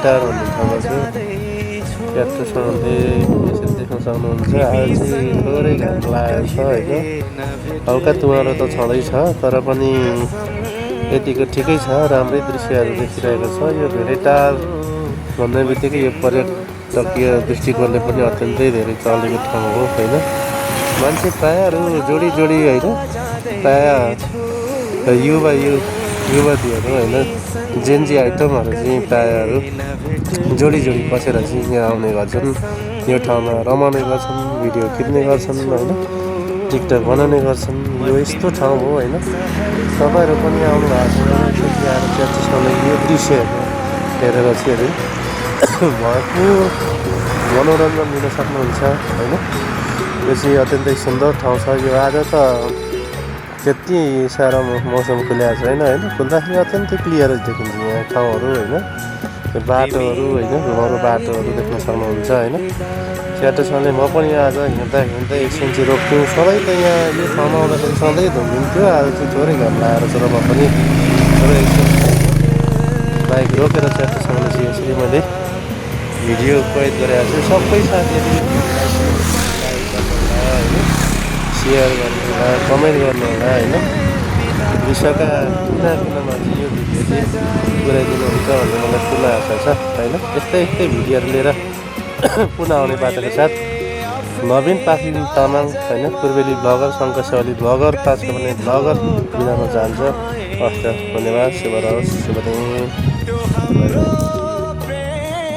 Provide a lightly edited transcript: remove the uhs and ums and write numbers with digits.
टार भन्ने ठाउँमा छु। क्याक्टसहरूले यसरी देख्न सक्नुहुन्छ। आज चाहिँ थोरै घाम लागेको छ होइन, हल्का तुवारो त छँदैछ तर पनि यतिको ठिकै छ, राम्रै दृश्यहरू देखिरहेको छ। यो धेरै टार भन्ने बित्तिकै यो पर्यटकीय दृष्टिकोणले पनि अत्यन्तै धेरै चलेको ठाउँ हो होइन। मान्छे प्रायःहरू जोडी जोडी होइन, प्रायः युवतीहरू होइन, जेन्जी आइटमहरू चाहिँ प्रायःहरू जोडी जोडी बसेर चाहिँ यहाँ आउने गर्छन्। यो ठाउँमा रमाउने गर्छन्, भिडियो खिच्ने गर्छन् होइन, टिकटक बनाउने गर्छन्। यो यस्तो ठाउँ हो होइन, तपाईँहरू पनि आउनु भएको छ आएर क्याक्टसमा यो दृश्यहरू हेरेर चाहिँ भरपुर मनोरञ्जन लिन सक्नुहुन्छ होइन। यो चाहिँ अत्यन्तै सुन्दर ठाउँ छ। यो आज त त्यति साह्रो मौसम खुलेको छैन होइन, खुल्दाखेरि अत्यन्तै क्लियर देखिन्छ यहाँ ठाउँहरू होइन। यो बाटोहरू होइन, घुमाउरो बाटोहरू देख्न सक्नुहुन्छ होइन। क्याक्टसमाले म पनि आज हिँड्दा हिँड्दै एकछिन चाहिँ रोक्थ्यौँ। सधैँ त यहाँ यो ठाउँमा आउँदाखेरि सधैँ धुमिन्थ्यो, आज चाहिँ थोरै घाम लागेर छ र म पनि थोरै एकछिन बाइक रोकेर क्याक्टसमाले चाहिँ यसरी मैले भिडियो कैद गरेको छु। सबै साथीहरू सेयर गर्नु होला, कमेन्ट गर्नु होला होइन। विश्वका कुना कुनामा चाहिँ यो भिडियो चाहिँ पुऱ्याइदिनुहुन्छ भन्ने मलाई ठुलो आशा छ होइन। यस्तै यस्तै भिडियोहरू लिएर पुनः आउने बाटोको साथ नवीन पाखरिन तामाङ होइन, पूर्वेली ब्लगर, शङ्करसेवाली ब्लगर, पाँचको पनि ब्लगर बिनामा जान्छ। हस् त, धन्यवाद, शुभ रहोस्, शुभ दिन।